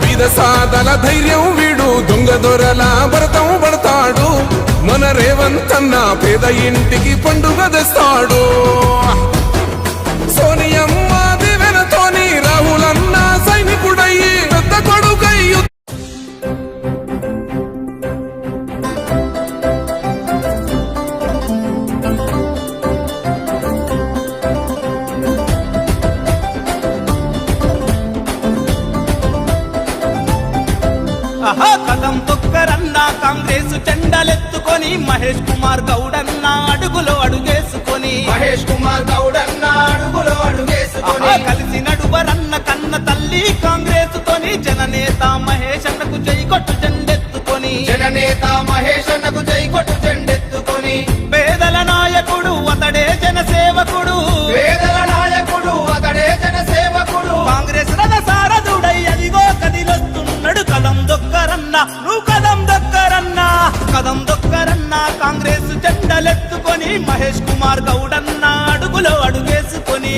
బీద సాదల ధైర్యం వీడు దొంగ దొరల భరతం పడతాడు మన రేవంతన్న పేద ఇంటికి పండుగ తెస్తాడు సోనియమ్మ దివెనతోని రాహులన్న సైనికుడయ్యి పెద్ద కొడుకై కదం తొక్కరన్న కాంగ్రెస్ జెండలెత్తుకొని మహేష్ కుమార్ గౌడన్న అడుగులో అడుగేసుకొని కలిసి నడువరన్న కన్న తల్లి కాంగ్రెస్ తోని జననేత మహేష్ అన్నకు జై కొట్టు జెండెత్తుకొని పేదల నాయకుడు అతడే జనసేవకుడు కాంగ్రెస్ రథ సారథుడై అదిగో కదిలొస్తున్నాడు కదం దొక్కరన్న నువ్వు కదం దొక్కరన్న కాంగ్రెస్ జెండలెత్తుకొని మహేష్ కుమార్ గౌడన్న అడుగులో అడుగేసుకొని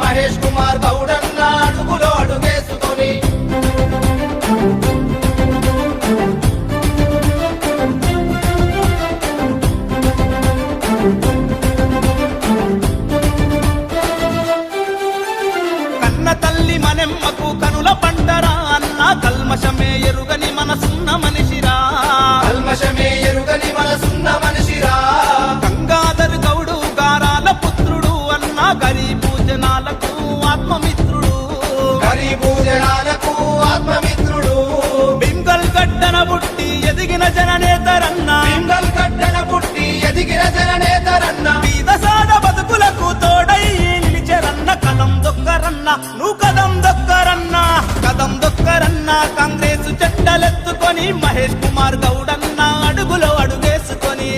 మహేష్ కుమార్ గౌడన్న అడుగులో అడుగేసుకొని కన్న తల్లి మనెమ్మకు కనుల పంటరా అన్న కల్మషమే ఎరుగని మనసున్న మనిషిరా గంగాధర్ గౌడు గారాల పుత్రుడు అన్న గరీబు జనాలకు ఆత్మమిత్రుడు బింగల్ గడ్డన పుట్టి ఎదిగిన జననేతరన్న బీద సాద బతుకులకు తోడై నిలిచెరన్న కదం దొక్కరన్న నువ్వు కదం దొక్కరన్న కాంగ్రెస్ జెండలెత్తుకొని మహేష్ కుమార్ గౌడన్న అడుగులో అడుగేసుకొని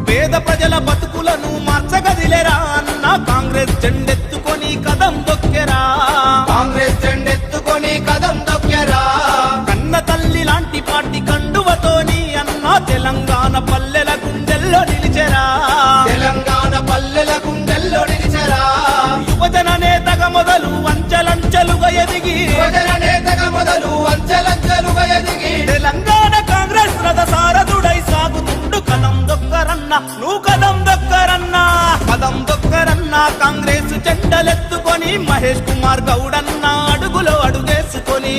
పేద ప్రజల బతుకులను మార్చగదిలేరా అన్న కాంగ్రెస్ జెండెత్తుకొని కదం దొక్కెరా కన్న తల్లి లాంటి పార్టీ కండువతోని అన్న తెలంగాణ పల్లెల గుండెల్లో నిలిచెరా యువజన నేతగా మొదలు అంచెలంచెలుగా ఎదిగి తెలంగాణ కాంగ్రెస్ రథ సారథుడై సాగుతుండు కదం దొక్కరన్న నువ్వు కదం దొక్కరన్న కాంగ్రెస్ జెండలెత్తుకొని మహేష్ కుమార్ గౌడన్న అడుగులో అడుగేసుకొని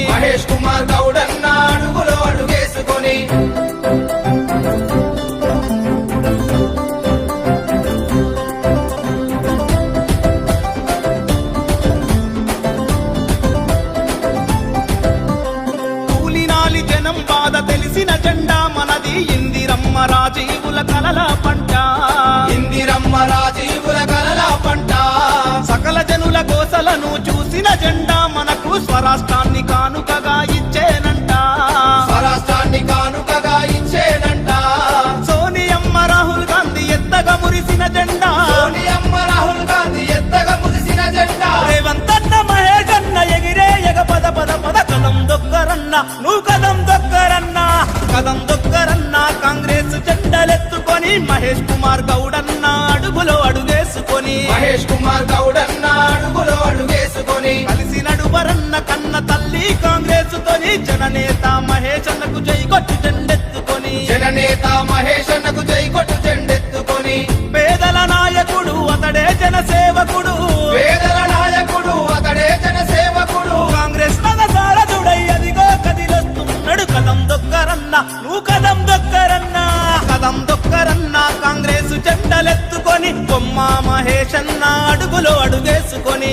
కూలినాలి జనం బాధ తెలిసిన జెండా మనది ఇందిరమ్మ రాజీవుల కలల పంట సకల జనుల గోసలను చూసిన జెండా మనకు స్వరాష్ట్రాన్ని కానుకగా ఇచ్చేనంట సోనియమ్మ రాహుల్ గాంధీ ఎత్తగా మురిసిన జెండా రేవంతన్న మహేష్ అన్న ఎగిరే ఎగ పద కదం దొక్కరన్న నువ్వు కదం దొక్కరన్న కాంగ్రెస్ జెండలెత్తుకొని మహేష్ కుమార్ గౌడన్న అడుగులో అడుగేసుకొని కలిసి నడువరన్న కన్న తల్లి కాంగ్రెస్ తోని జననేత మహేష్ అన్నకు జై కొట్టు జెండెత్తుకొని పేదల నాయకుడు అతడే జనసేవకుడు కాంగ్రెస్ రథ సారథుడై అదిగో కదిలొస్తున్నాడు కదం దొక్కరన్న నువ్వు కదం దొక్కరన్న కాంగ్రెస్ జెండలెత్తుకొని బొమ్మ మహేష్ అన్న అడుగులో అడుగేసుకొని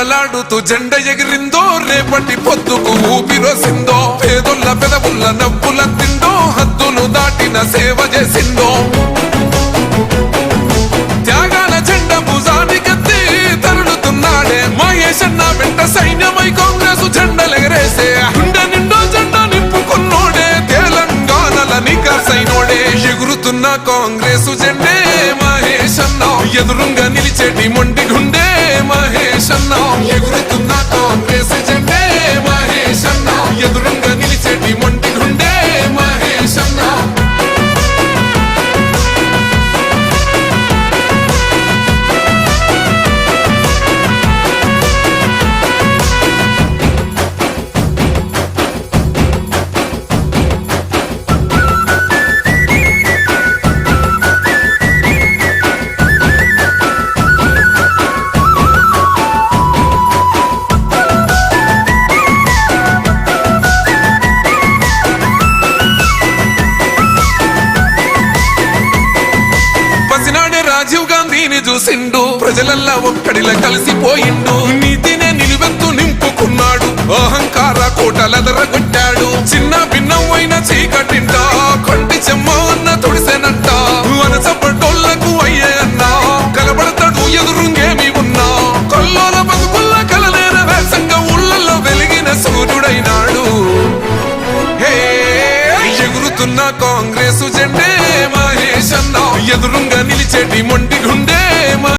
రెపరెపలాడుతూ జెండ ఎగిరిందో రేపటి పొద్దుకు ఊపిరోసిందో పేదొల్ల పెదవుల్ల నవ్వుల తిందో హద్దులు దాటిన సేవ చేసిందో త్యాగాల జెండ భుజానికెత్తి తరులుతున్నాడే మహేశన్న వెంట సైన్యమై కాంగ్రెస్ జెండలెగరేసే గుండె నిండో జెండా నింపుకున్నోడే తెలంగాణల నికాసైనోడే ఎగురుతున్న కాంగ్రెస్ జెండే మహేశన్న ఎదురుంగా నిలిచేటి మొండి గుండె మహేశన్న ఎగురుతున్న కాంగ్రెస్ జెండే మహేశన్న ఎదురుంగా నిలిచేటి మొండి గుండె మహేశన్న రాజీవ్ గాంధీని చూసిండు ప్రజలల్లా ఒక్కడిలా కలిసిపోయిండు నీతినే నిలువెత్తు నింపుకున్నాడు అహంకార కోటలెదరగొట్టాడు చిన్న భిన్నమైన చీకటింట కొంటి చెమ్మ అన్న తుడిసెనంట వనసపడ్డోళ్లకు అయ్యే అన్న కలబడతాడు ఎదురుంగేమి ఉన్నా కొల్లోల బతుకుల్ల కలలేన వేసంగా ఊళ్ళల్లో వెలిగిన సూర్యుడైనాడు హే ఎగురుతున్న కాంగ్రెస్ జెండే మహేశన్న ఎదురుంగా నిలిచేటి మొండి